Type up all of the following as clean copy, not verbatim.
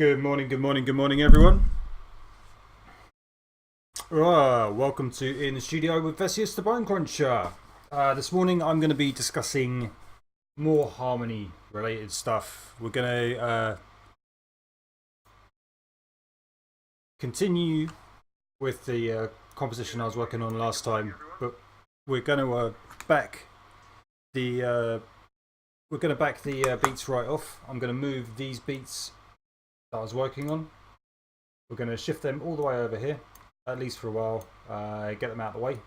Good morning, good morning, good morning, everyone. Welcome to In the Studio with Vesius, the Bone Cruncher. This morning I'm going to be discussing more harmony related stuff. We're going to continue with the composition I was working on last time, but we're going to back the beats right off. I'm going to move these beats that I was working on. We're going to shift them all the way over here, at least for a while, get them out of the way,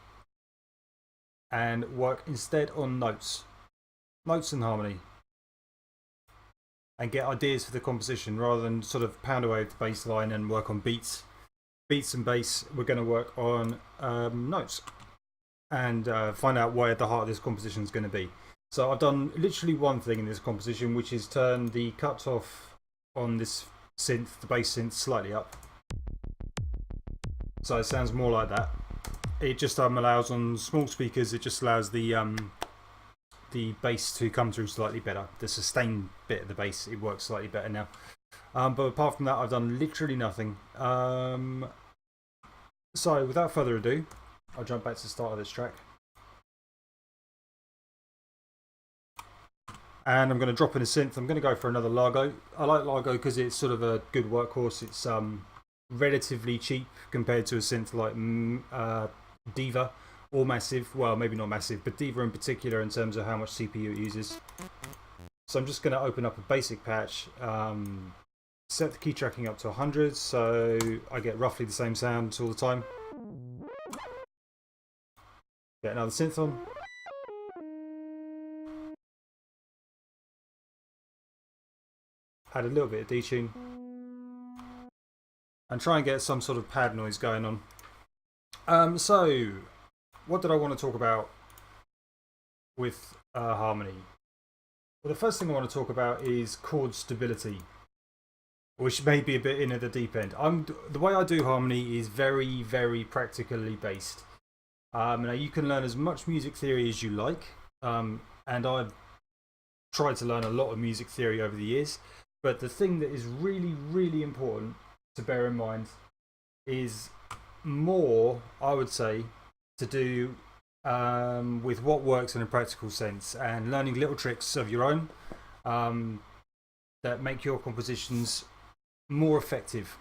and work instead on notes and harmony, and get ideas for the composition rather than sort of pound away at the bass line and work on beats and bass. We're going to work on notes and find out where the heart of this composition is going to be. So I've done literally one thing in this composition, which is turn the cut off on this synth, the bass synth, slightly up, so it sounds more like that. It just allows, on small speakers, it just allows the bass to come through slightly better. The sustained bit of the bass, it works slightly better now. But apart from that, I've done literally nothing. So without further ado, I'll jump back to the start of this track. And I'm going to drop in a synth. I'm going to go for another Largo. I like Largo because it's sort of a good workhorse. It's relatively cheap compared to a synth like Diva or Massive. Well, maybe not Massive, but Diva in particular in terms of how much CPU it uses. So I'm just going to open up a basic patch, set the key tracking up to 100 so I get roughly the same sound all the time. Get another synth on. Add a little bit of detune and try and get some sort of pad noise going on. So what did I want to talk about with harmony? Well, the first thing I want to talk about is chord stability, which may be a bit in at the deep end. The way I do harmony is very, very practically based. Now you can learn as much music theory as you like, and I've tried to learn a lot of music theory over the years. But the thing that is really, really important to bear in mind is more, I would say, to do with what works in a practical sense and learning little tricks of your own that make your compositions more effective.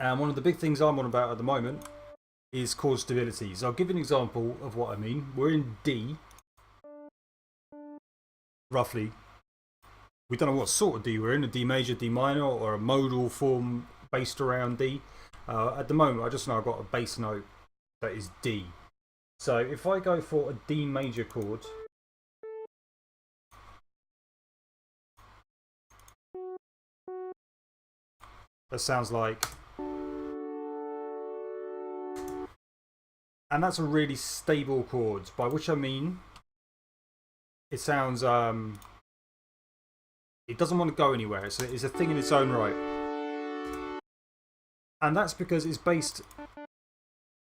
And one of the big things I'm on about at the moment is chord stability. So I'll give you an example of what I mean. We're in D, roughly. We don't know what sort of D we're in, a D major, D minor, or a modal form based around D. At the moment, I just know I've got a bass note that is D. So if I go for a D major chord, that sounds like, and that's a really stable chord, by which I mean it sounds it doesn't want to go anywhere, so it's a thing in its own right. And that's because it's based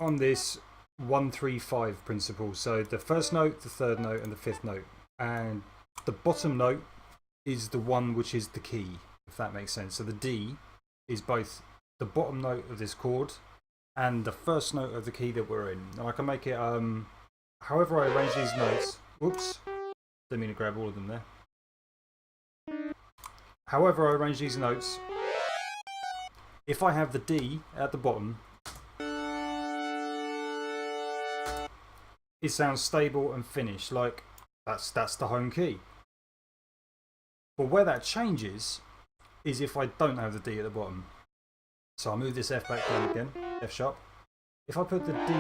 on this 1-3-5 principle. So the first note, the third note, and the fifth note. And the bottom note is the one which is the key, if that makes sense. So the D is both the bottom note of this chord and the first note of the key that we're in. And I can make it however I arrange these notes. Whoops, didn't mean to grab all of them there. However I arrange these notes, if I have the D at the bottom, it sounds stable and finished, like that's the home key. But where that changes is if I don't have the D at the bottom. So I'll move this F back down again, F sharp. If I put the D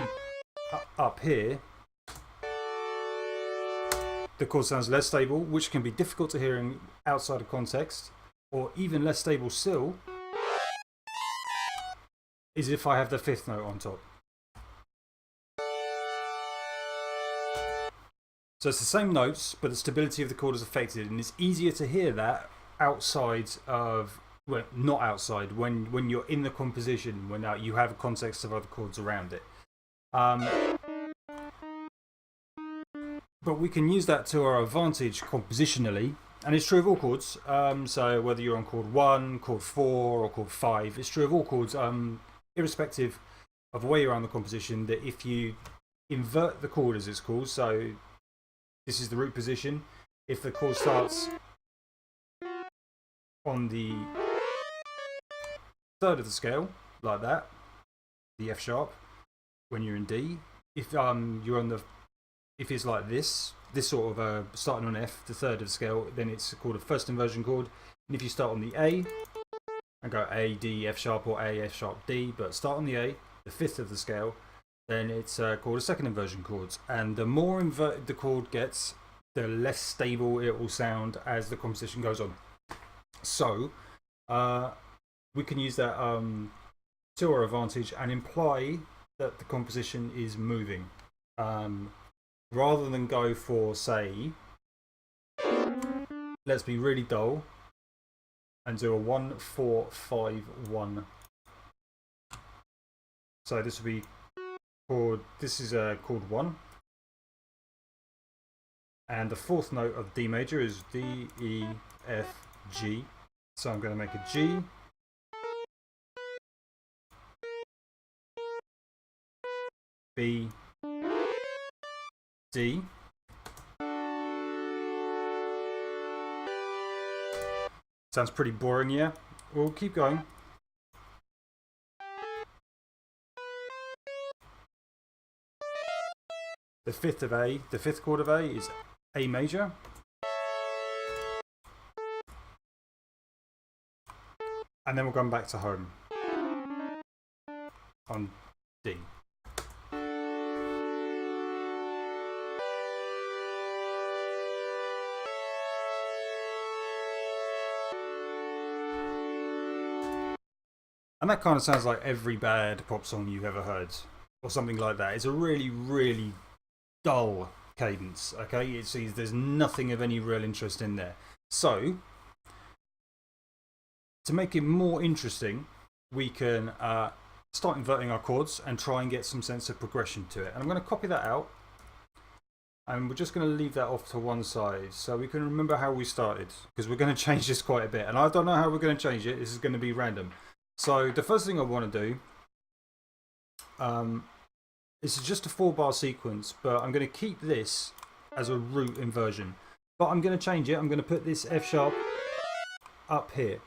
up here, the chord sounds less stable, which can be difficult to hear outside of context. Or even less stable still is if I have the fifth note on top. So it's the same notes, but the stability of the chord is affected, and it's easier to hear that outside of, well, not outside, when you're in the composition, when you have a context of other chords around it. But we can use that to our advantage compositionally And it's true of all chords. So whether you're on chord 1, chord 4, or chord 5, it's true of all chords, irrespective of where you are on the composition, that if you invert the chord, as it's called, so this is the root position, if the chord starts on the third of the scale, like that, the F sharp, when you're in D, if you're on the, if it's like this sort of starting on F, the third of the scale, then it's called a first inversion chord. And if you start on the A and go A, D, F sharp, or A, F sharp, D, but start on the A, the fifth of the scale, then it's called a second inversion chord. And the more inverted the chord gets, the less stable it will sound as the composition goes on. So we can use that to our advantage and imply that the composition is moving. Rather than go for, say, let's be really dull and do a 1, 4, 5, 1. So this will be chord, this is chord 1. And the fourth note of D major is D, E, F, G. So I'm going to make a G, B, D. Sounds pretty boring, yeah? We'll keep going. The fifth of A, the fifth chord of A is A major. And then we're going back to home on D. And that kind of sounds like every bad pop song you've ever heard, or something like that. It's a really, really dull cadence, okay? There's nothing of any real interest in there. So, to make it more interesting, we can start inverting our chords and try and get some sense of progression to it. And I'm going to copy that out. And we're just going to leave that off to one side so we can remember how we started, because we're going to change this quite a bit. And I don't know how we're going to change it. This is going to be random. So the first thing I want to do, this is just a 4-bar sequence, but I'm going to keep this as a root inversion. But I'm going to change it. I'm going to put this F sharp up here.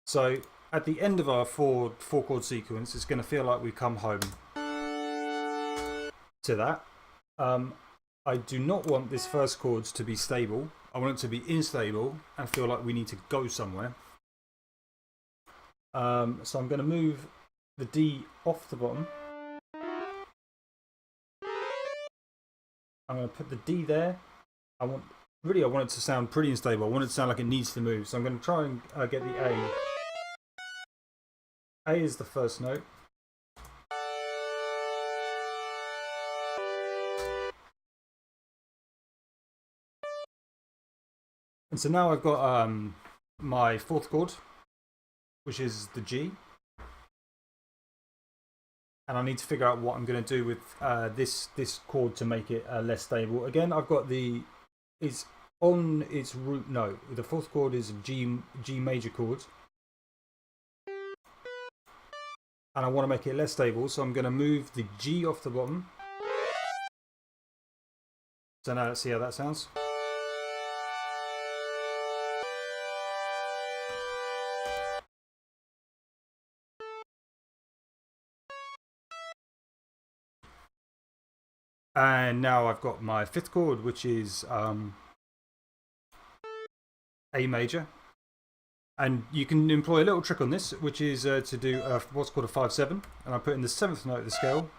So at the end of our four chord sequence, it's going to feel like we come home to that. I do not want this first chord to be stable. I want it to be unstable and feel like we need to go somewhere. So I'm going to move the D off the bottom. I'm going to put the D there. I want it to sound pretty unstable. I want it to sound like it needs to move. So I'm going to try and get the A. A is the first note. And so now I've got my fourth chord, which is the G. And I need to figure out what I'm going to do with this chord to make it less stable. Again, I've got it's on its root note. The fourth chord is a G major chord. And I want to make it less stable, so I'm going to move the G off the bottom. So now let's see how that sounds. And now I've got my fifth chord, which is A major. And you can employ a little trick on this, which is to do what's called a 5/7. And I put in the seventh note of the scale.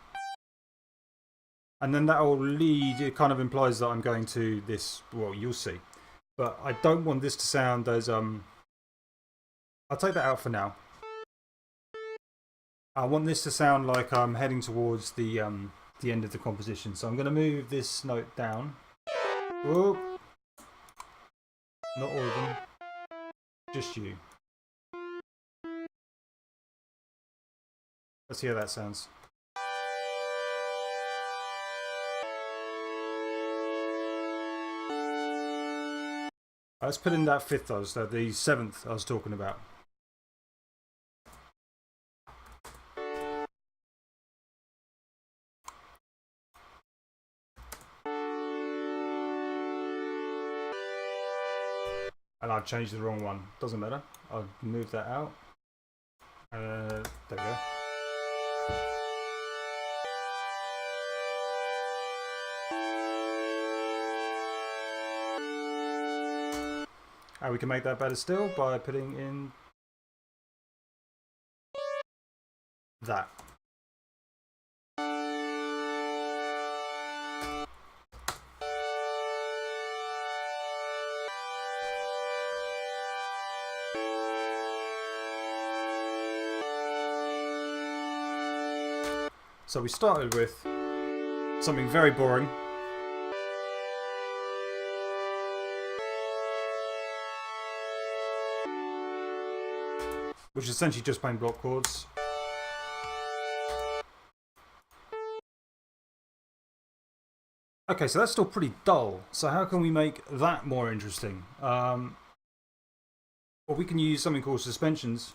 And then that will lead, it kind of implies that I'm going to this, well, you'll see. But I don't want this to sound as, I'll take that out for now. I want this to sound like I'm heading towards the end of the composition. So I'm going to move this note down. Whoop. Not all of them. Just you. Let's see how that sounds. Let's put in that fifth the seventh I was talking about. And I've changed the wrong one. Doesn't matter. I'll move that out. There we go. And we can make that better still by putting in that. So we started with something very boring. Which is essentially just playing block chords. Okay, so that's still pretty dull. So how can we make that more interesting? Well, we can use something called suspensions.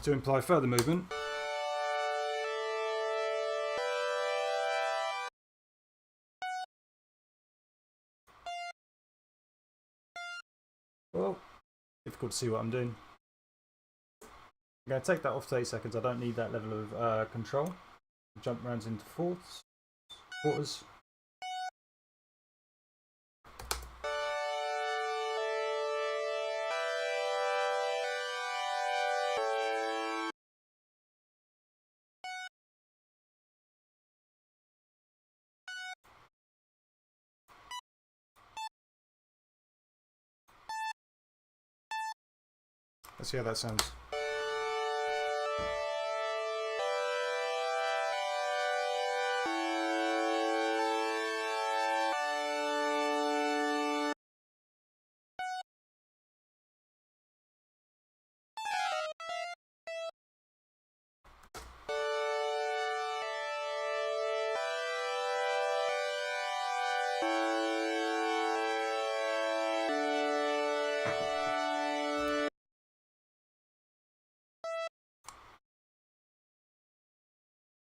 To imply further movement. Well, difficult to see what I'm doing. I'm going to take that off to 8 seconds. I don't need that level of control. Jump rounds into fourths, quarters. Let's see how that sounds.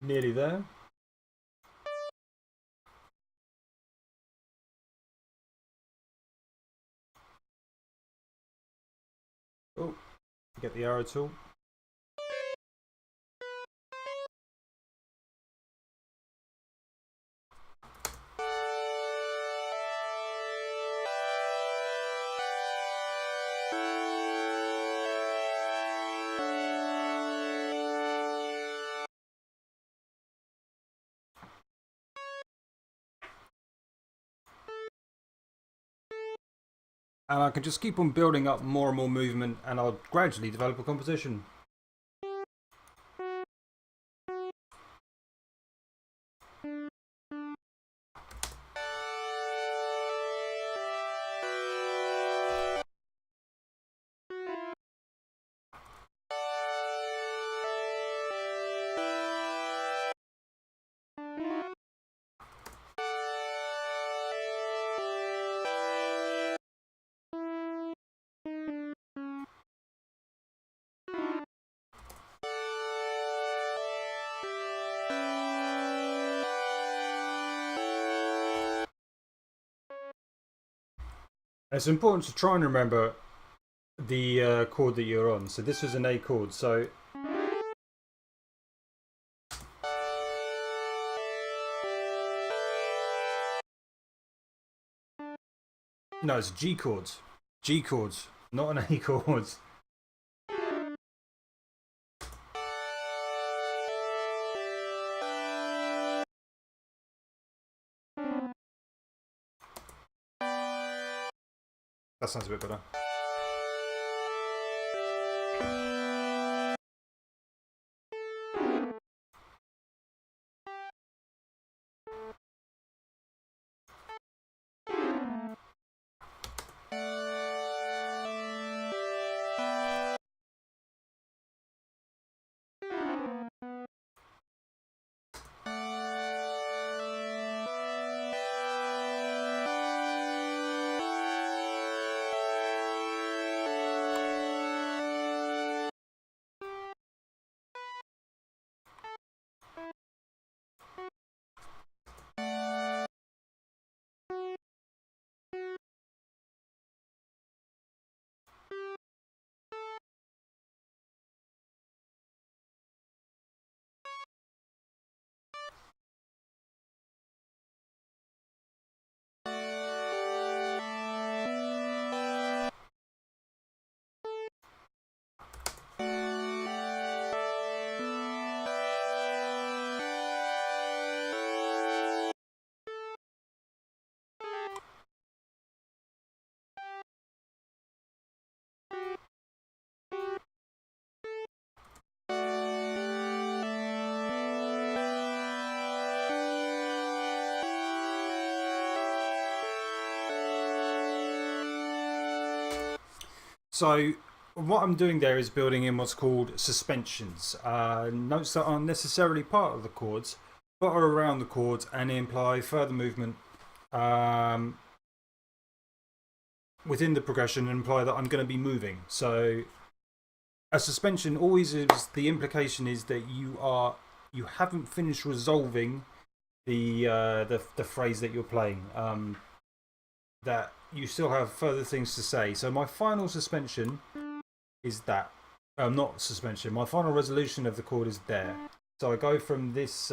Nearly there. Oh, get the arrow tool. And I can just keep on building up more and more movement, and I'll gradually develop a composition. It's important to try and remember the chord that you're on. So this was an A chord, so no, it's G chords. G chords, not an A chord. That sounds a bit better. So what I'm doing there is building in what's called suspensions, notes that aren't necessarily part of the chords but are around the chords and imply further movement within the progression and imply that I'm going to be moving. So a suspension always is, the implication is that you haven't finished resolving the phrase that you're playing, that you still have further things to say. So my final suspension is that. Not suspension. My final resolution of the chord is there. So I go from this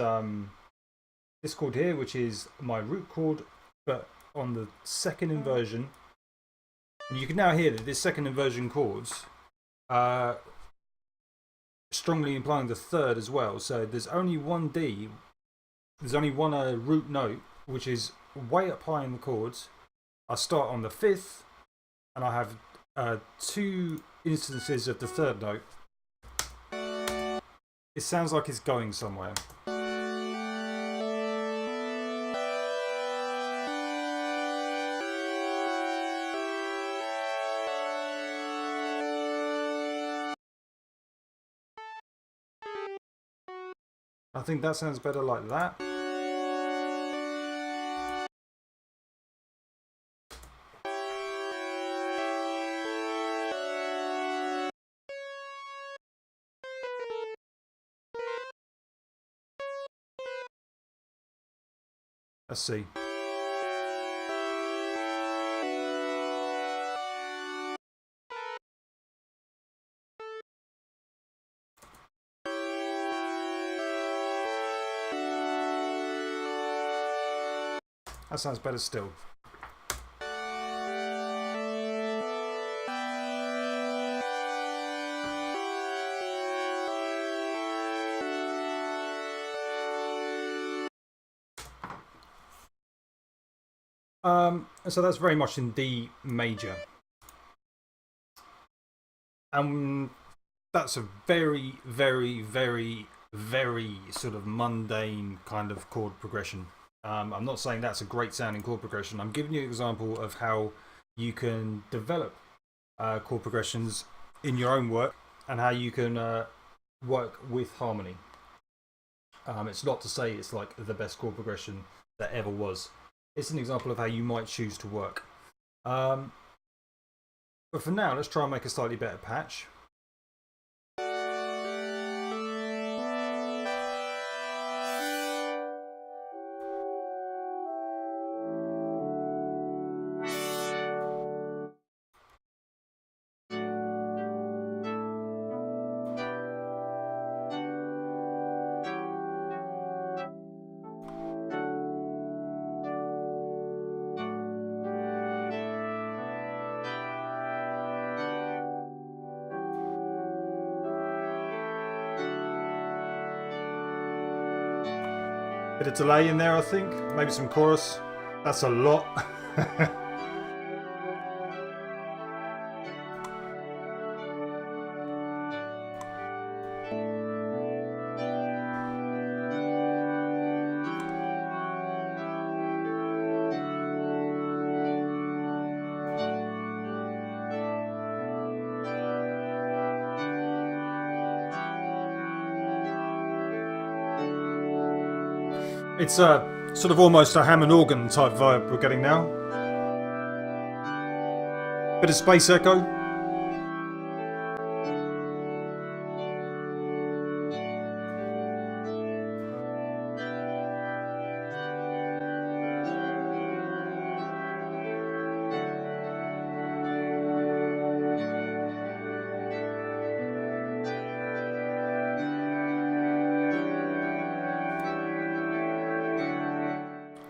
this chord here, which is my root chord, but on the second inversion. And you can now hear that this second inversion chords strongly implying the third as well. So there's only one D, there's only one root note, which is way up high in the chords. I start on the fifth, and I have two instances of the third note. It sounds like it's going somewhere. I think that sounds better like that. Let's see. That sounds better still. So that's very much in D major. And that's a very, very, very, very sort of mundane kind of chord progression. I'm not saying that's a great sounding chord progression. I'm giving you an example of how you can develop chord progressions in your own work and how you can work with harmony. It's not to say it's like the best chord progression that ever was. It's an example of how you might choose to work. But for now, let's try and make a slightly better patch. Bit of delay in there, I think. Maybe some chorus. That's a lot. It's a sort of almost a Hammond organ type vibe we're getting now. Bit of space echo.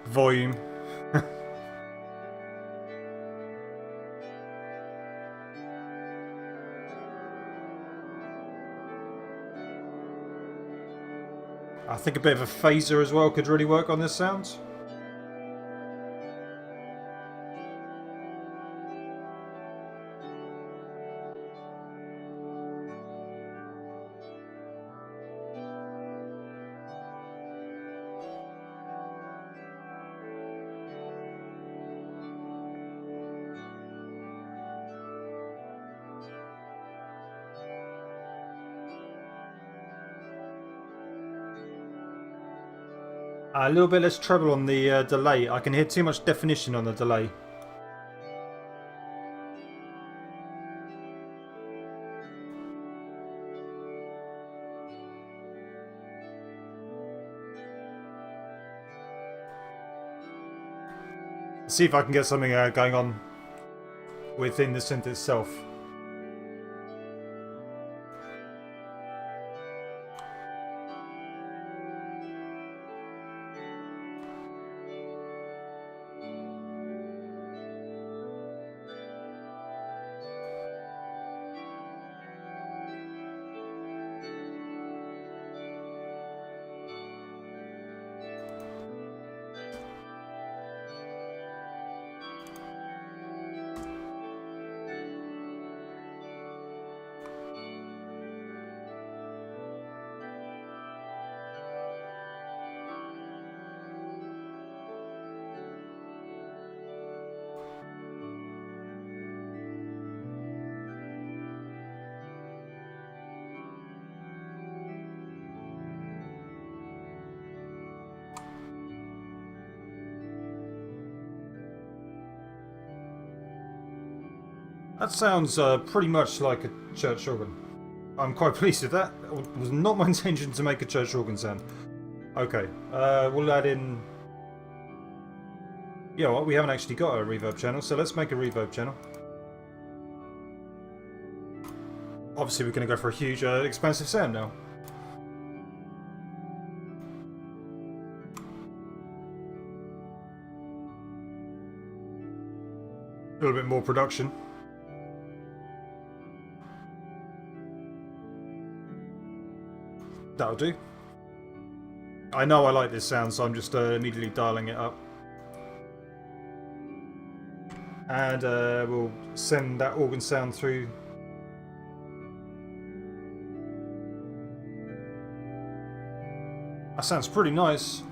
Volume. I think a bit of a phaser as well could really work on this sound. A little bit less treble on the delay. I can hear too much definition on the delay. See if I can get something going on within the synth itself. That sounds pretty much like a church organ. I'm quite pleased with that. It was not my intention to make a church organ sound. Okay, we'll add in... Yeah, well, we haven't actually got a reverb channel, so let's make a reverb channel. Obviously we're going to go for a huge, expansive sound now. A little bit more production. That'll do. I know I like this sound, so I'm just immediately dialing it up. And we'll send that organ sound through. That sounds pretty nice.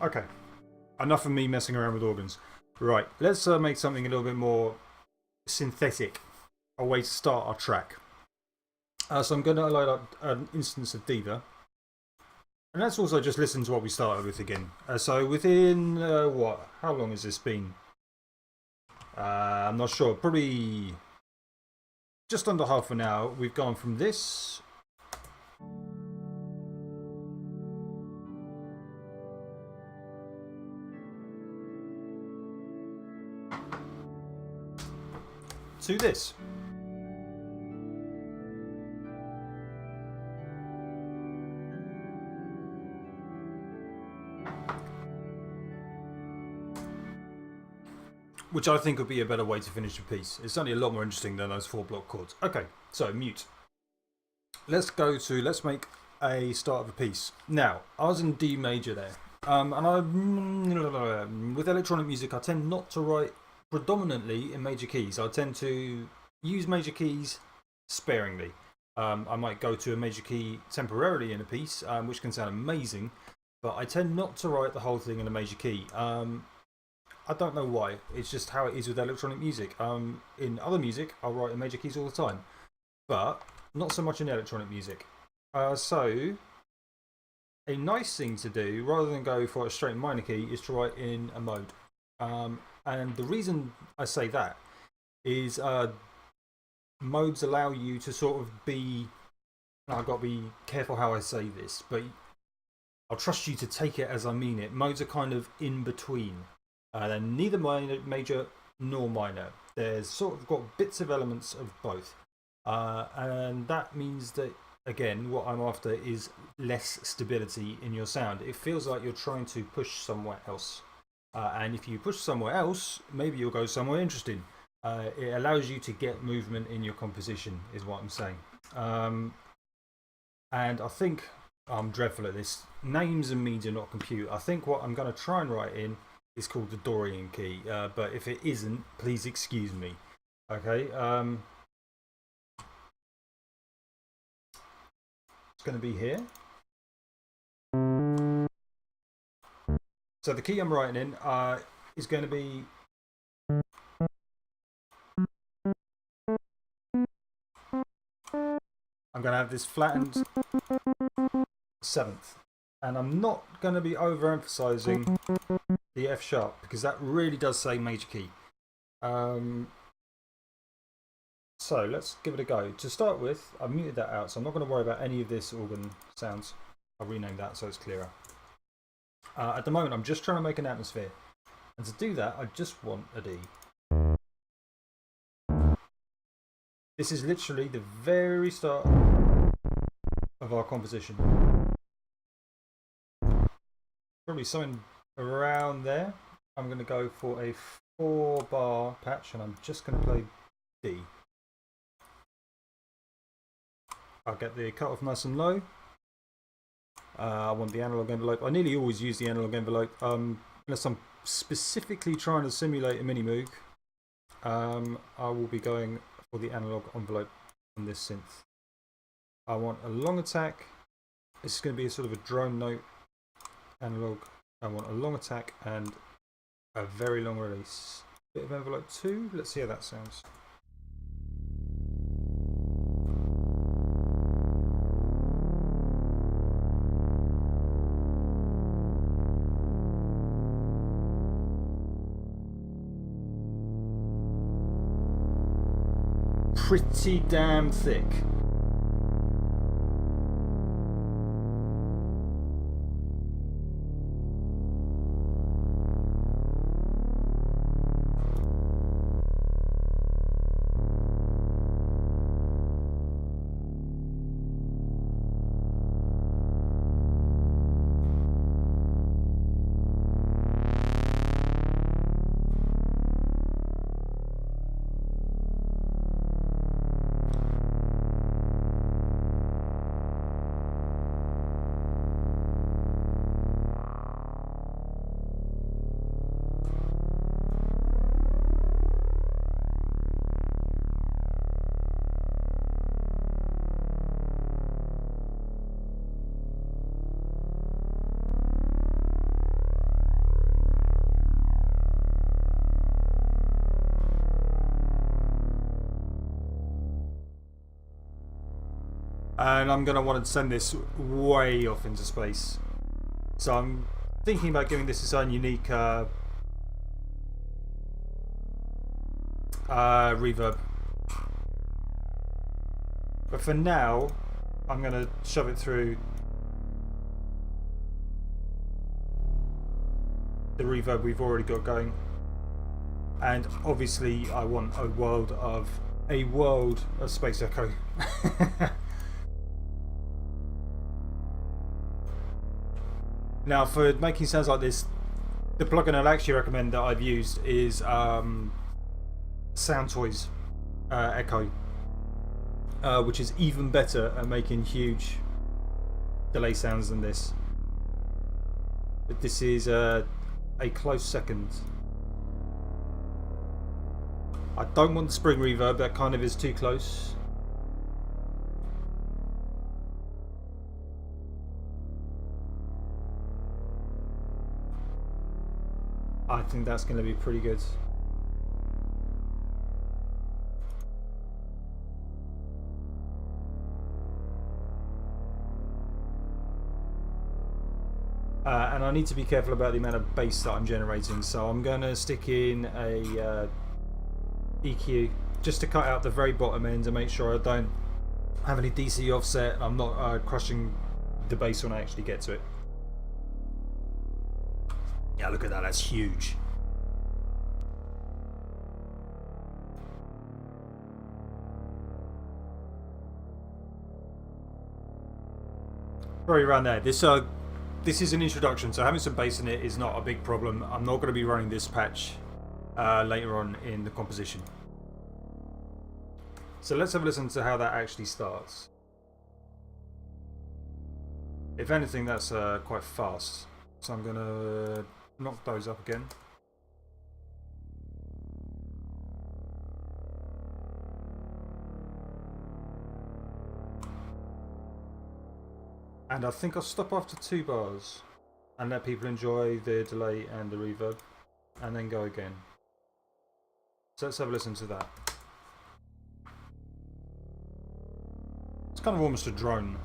Okay, enough of me messing around with organs. Right, let's make something a little bit more synthetic. A way to start our track. So I'm going to load up an instance of Diva. And let's also just listen to what we started with again. So within, what? How long has this been? I'm not sure. Probably just under half an hour. We've gone from this... to this. Which I think would be a better way to finish a piece. It's certainly a lot more interesting than those 4-block chords. Okay, so mute. Let's make a start of a piece. Now, I was in D major there. With electronic music, I tend not to write predominantly in major keys. I tend to use major keys sparingly. I might go to a major key temporarily in a piece, which can sound amazing, but I tend not to write the whole thing in a major key. I don't know why. It's just how it is with electronic music. In other music, I'll write in major keys all the time, but not so much in electronic music. So, a nice thing to do, rather than go for a straight minor key, is to write in a mode. And the reason I say that is modes allow you to sort of be... I've got to be careful how I say this, but I'll trust you to take it as I mean it. Modes are kind of in between. They're neither major nor minor. There's sort of got bits of elements of both. And that means that, again, what I'm after is less stability in your sound. It feels like you're trying to push somewhere else. And if you push somewhere else, maybe you'll go somewhere interesting. It allows you to get movement in your composition, is what I'm saying. And I think I'm dreadful at this. Names and me do not compute. I think what I'm going to try and write in is called the Dorian key. But if it isn't, please excuse me. Okay. It's going to be here. So the key I'm writing in is going to be I'm going to have this flattened 7th, and I'm not going to be overemphasizing the F sharp because that really does say major key. So let's give it a go. To start with, I've muted that out, so I'm not going to worry about any of this organ sounds. I'll rename that so it's clearer. At the moment, I'm just trying to make an atmosphere. And to do that, I just want a D. This is literally the very start of our composition. Probably something around there. I'm going to go for a 4-bar patch, and I'm just going to play D. I'll get the cutoff nice and low. I want the analog envelope. I nearly always use the analog envelope, unless I'm specifically trying to simulate a mini Moog. I will be going for the analog envelope on this synth. I want a long attack. This is going to be a sort of a drone note analog. I want a long attack and a very long release. Bit of envelope 2. Let's see how that sounds. Pretty damn thick. And I'm going to want to send this way off into space. So I'm thinking about giving this its own unique reverb. But for now, I'm going to shove it through the reverb we've already got going. And obviously I want a world of space echo. Now, for making sounds like this, the plugin I'd actually recommend that I've used is Soundtoys Echo, which is even better at making huge delay sounds than this. But this is a close second. I don't want the spring reverb, that kind of is too close. I think that's going to be pretty good. And I need to be careful about the amount of bass that I'm generating, so I'm going to stick in a EQ just to cut out the very bottom end and make sure I don't have any DC offset. I'm not crushing the bass when I actually get to it. Yeah, look at that, that's huge. Probably around there. This is an introduction, so having some bass in it is not a big problem. I'm not going to be running this patch later on in the composition. So let's have a listen to how that actually starts. If anything, that's quite fast. So I'm going to knock those up again. And I think I'll stop after 2 bars. and let people enjoy the delay and the reverb, and then go again. So let's have a listen to that. It's kind of almost a drone.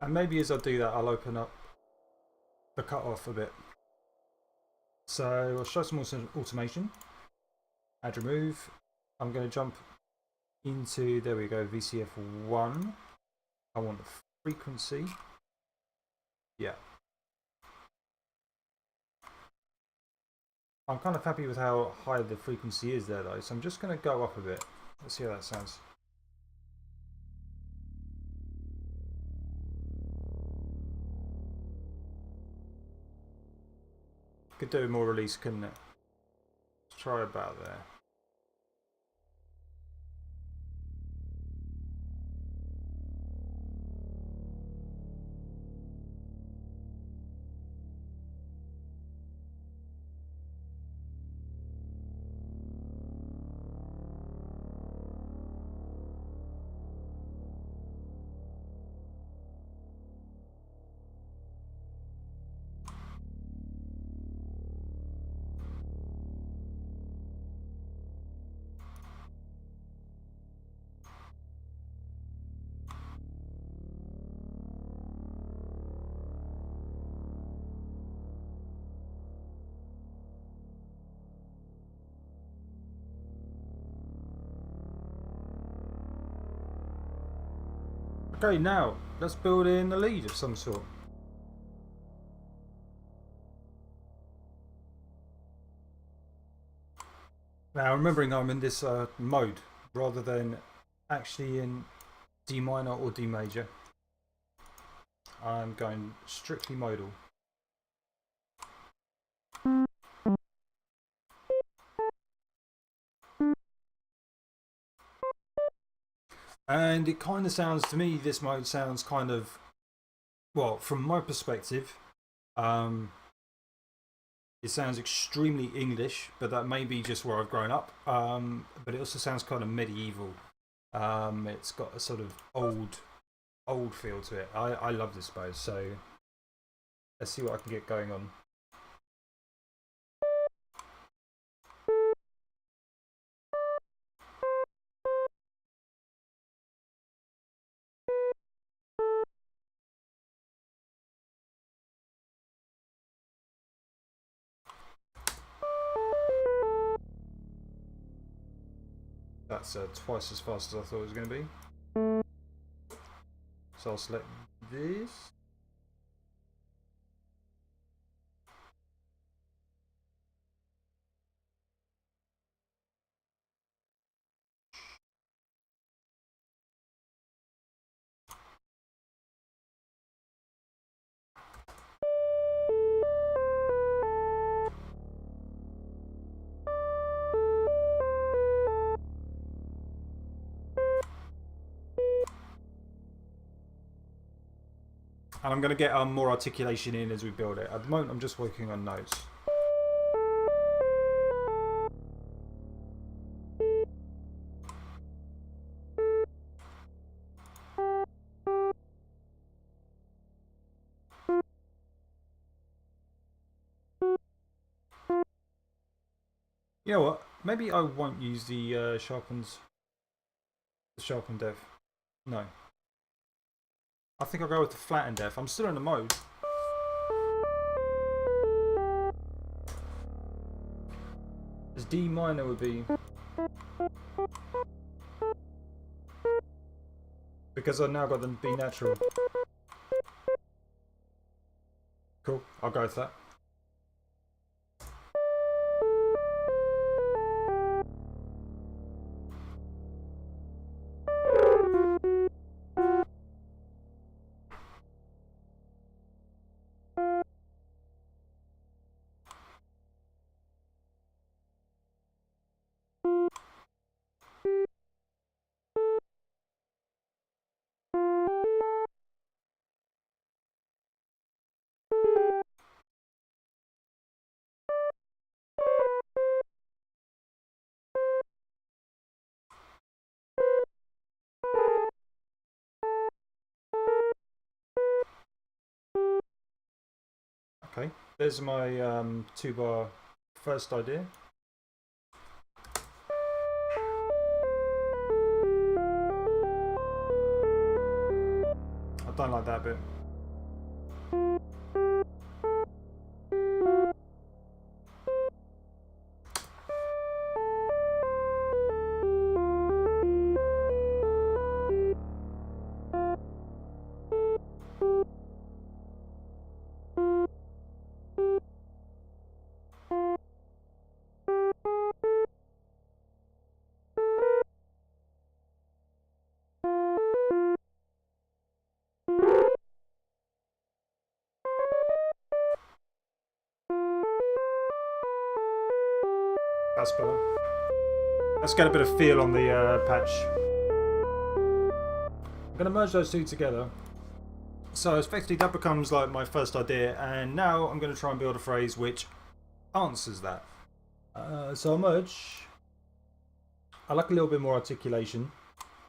And maybe as I do that, I'll open up the cutoff a bit. So I'll show some automation. Add remove. I'm going to jump into, there we go, VCF1. I want the frequency. Yeah. I'm kind of happy with how high the frequency is there though, so I'm just going to go up a bit. Let's see how that sounds. Could do more release, couldn't it? Let's try about there. Okay, now let's build in a lead of some sort. Now, remembering I'm in this mode rather than actually in D minor or D major, I'm going strictly modal. And it kind of sounds to me, this mode sounds kind of, well, from my perspective, it sounds extremely English, but that may be just where I've grown up. But it also sounds kind of medieval. It's got a sort of old feel to it. I love this mode, so let's see what I can get going on. That's twice as fast as I thought it was going to be. So I'll select this. And I'm going to get more articulation in as we build it. At the moment, I'm just working on notes. You know what? Maybe I won't use the sharpened def. No. I think I'll go with the flattened def. I'm still in the mode. As D minor would be. Because I've now got the B natural. Cool, I'll go with that. Okay, there's my 2-bar first idea. I don't like that bit. That's better. Let's get a bit of feel on the patch. I'm going to merge those two together. So effectively that becomes like my first idea, and now I'm going to try and build a phrase which answers that. So I'll merge. I like a little bit more articulation.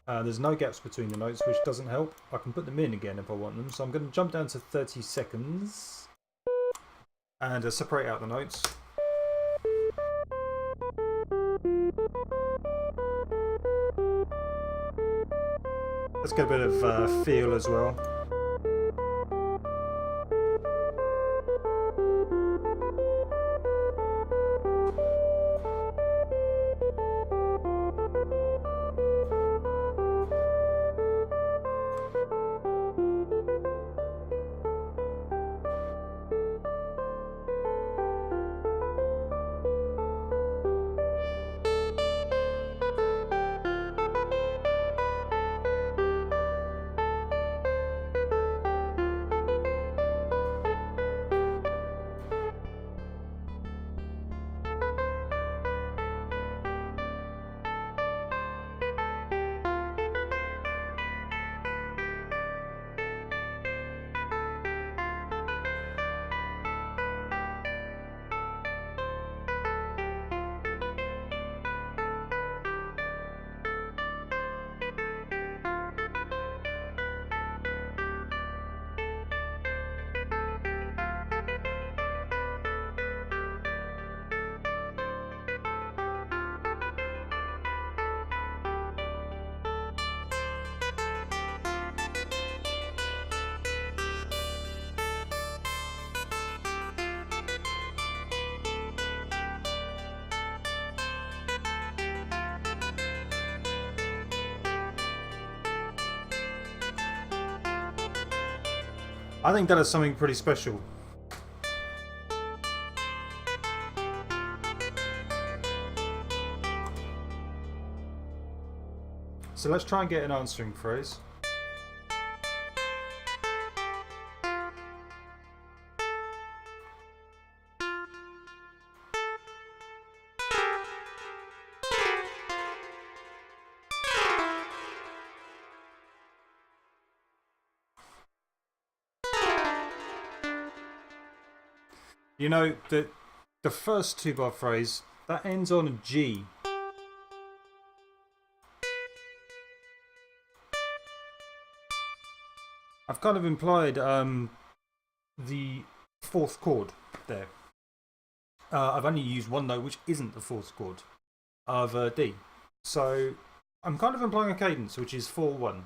There's no gaps between the notes, which doesn't help. I can put them in again if I want them. So I'm going to jump down to 30 seconds and separate out the notes. Let's get a bit of feel as well. I think that is something pretty special. So let's try and get an answering phrase. You know, the first 2-bar phrase, that ends on a G. I've kind of implied the 4th chord there. I've only used one note which isn't the 4th chord of D. So I'm kind of implying a cadence which is 4-1.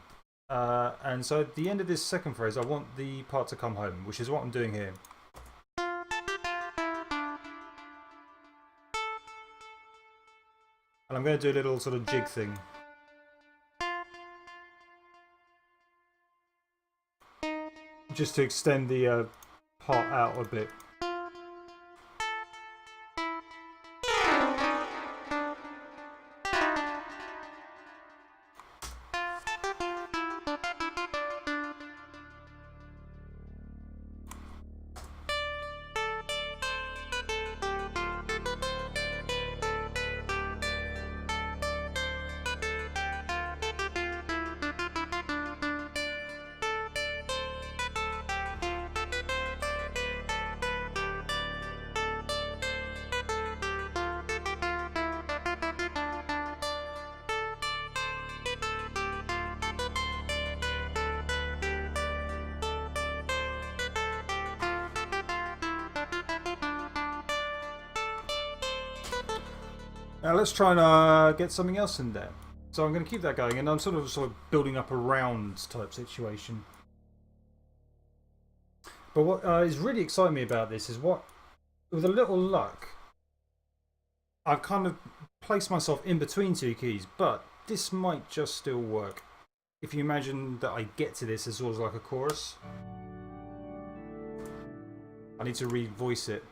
And so at the end of this second phrase I want the part to come home, which is what I'm doing here. And I'm going to do a little sort of jig thing. Just to extend the part out a bit. Now let's try and get something else in there. So I'm going to keep that going, and I'm sort of building up a round type situation. But what is really exciting me about this is what, with a little luck, I've kind of placed myself in between two keys, but this might just still work. If you imagine that I get to this as sort of like a chorus, I need to re-voice it.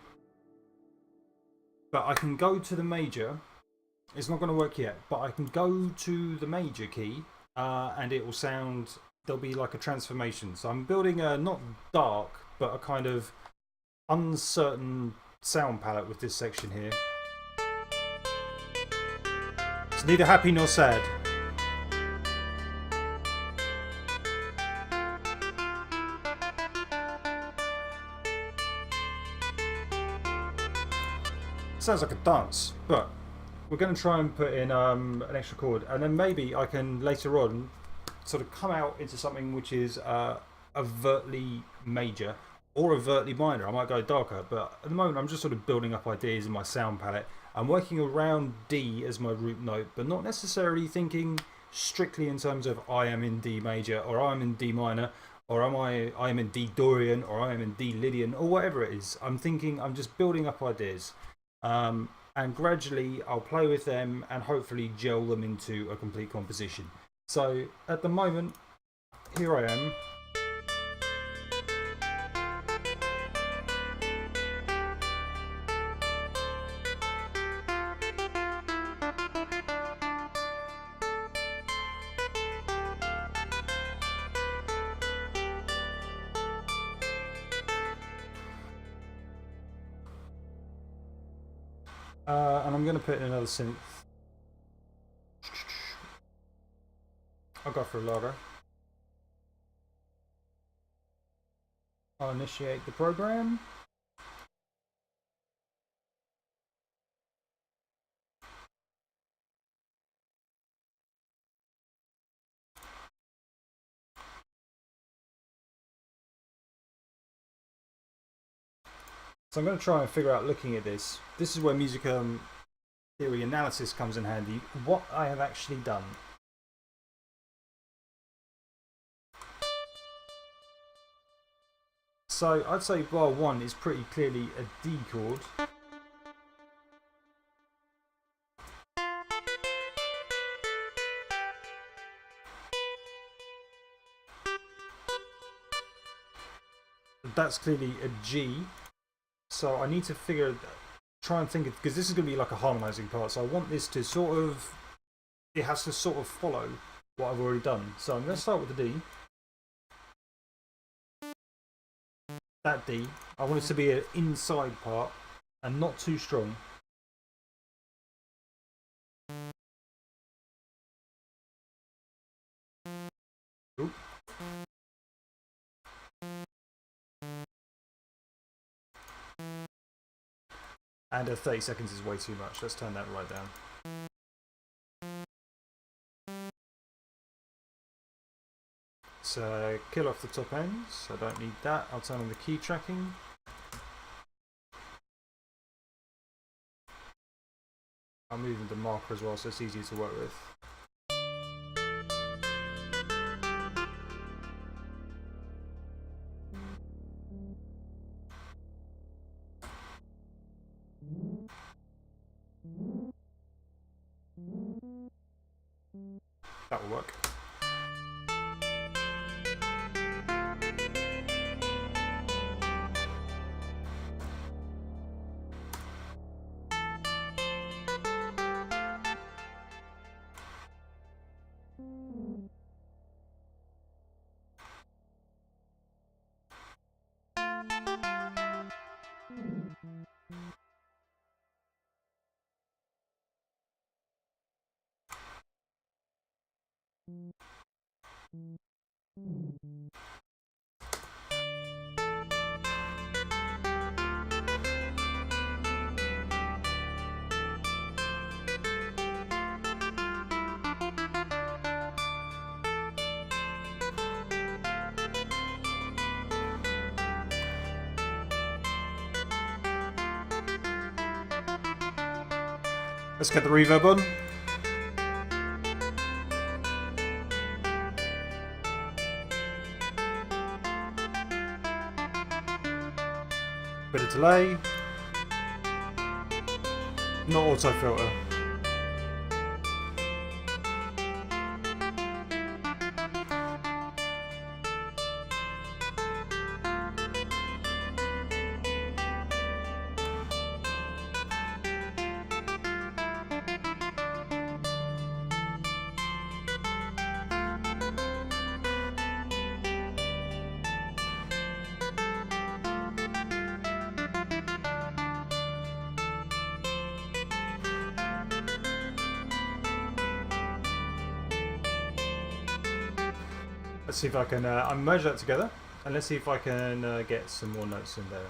But I can go to the major. It's not going to work yet, but I can go to the major key and it will sound, there'll be like a transformation. So I'm building a not dark, but a kind of uncertain sound palette with this section here. It's neither happy nor sad. Sounds like a dance, but we're going to try and put in an extra chord, and then maybe I can later on sort of come out into something which is overtly major or overtly minor. I might go darker, but at the moment I'm just sort of building up ideas in my sound palette. I'm working around D as my root note, but not necessarily thinking strictly in terms of I am in D major, or I am in D minor, or I am in D Dorian, or I am in D Lydian, or whatever it is. I'm thinking, I'm just building up ideas. And gradually I'll play with them and hopefully gel them into a complete composition. So at the moment, here I am. And I'm going to put in another synth. I'll go for a lager. I'll initiate the program. So I'm going to try and figure out, looking at this. This is where music theory analysis comes in handy. What I have actually done. So I'd say bar 1 is pretty clearly a D chord. That's clearly a G. So I need to try and think of, because this is going to be like a harmonizing part. So I want this to sort of, it has to sort of follow what I've already done. So I'm going to start with the D. That D. I want it to be an inside part and not too strong. Oop. And 30 seconds is way too much. Let's turn that right down. So kill off the top ends. I don't need that. I'll turn on the key tracking. I'll move into marker as well, so it's easier to work with. That will work. Let's get the reverb on. Bit of delay. Not auto filter. Let's see if I can merge that together, and let's see if I can get some more notes in there.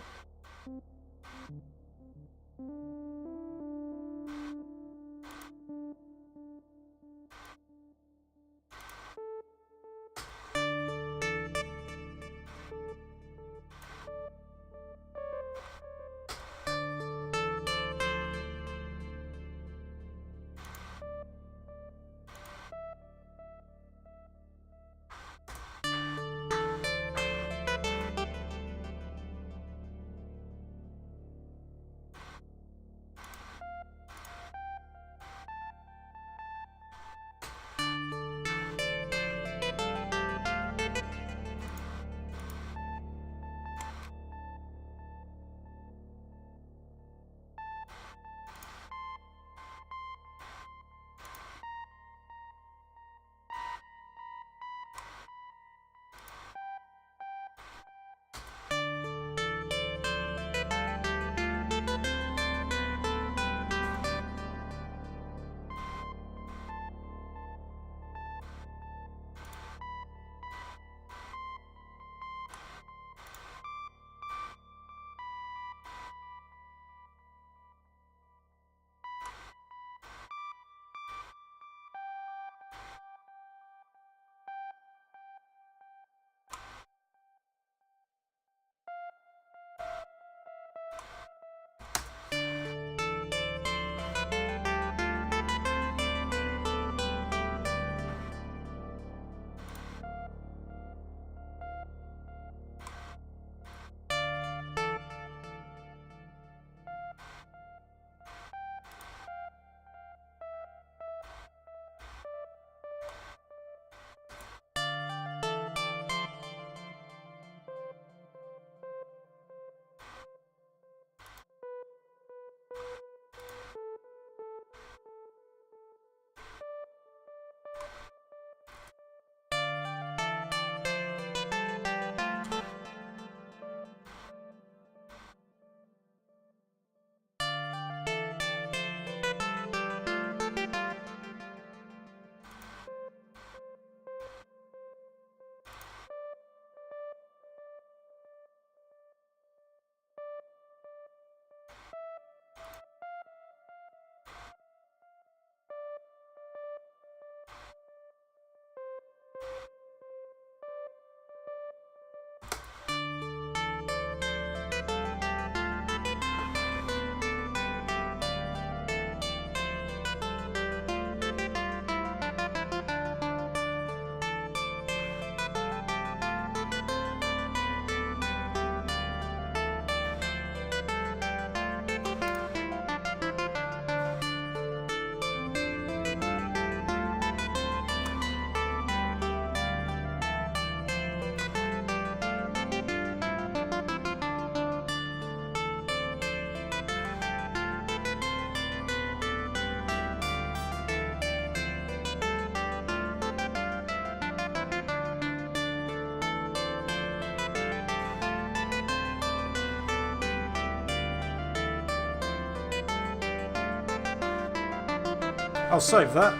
I'll save that.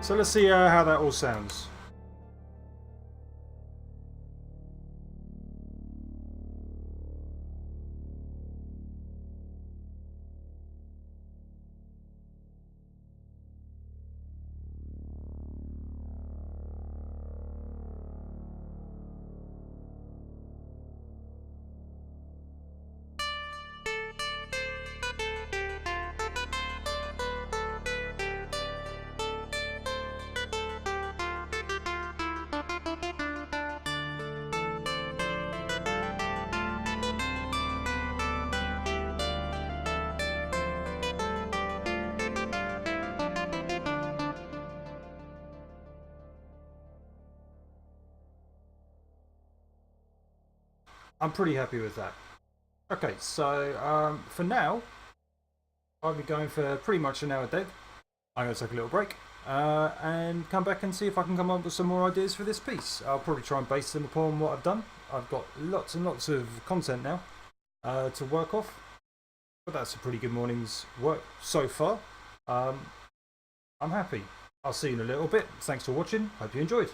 So let's see how that all sounds. I'm pretty happy with that. Okay, so for now, I'll be going for pretty much an hour dead. I'm going to take a little break and come back and see if I can come up with some more ideas for this piece. I'll probably try and base them upon what I've done. I've got lots and lots of content now to work off, but that's a pretty good morning's work so far. I'm happy. I'll see you in a little bit. Thanks for watching. Hope you enjoyed.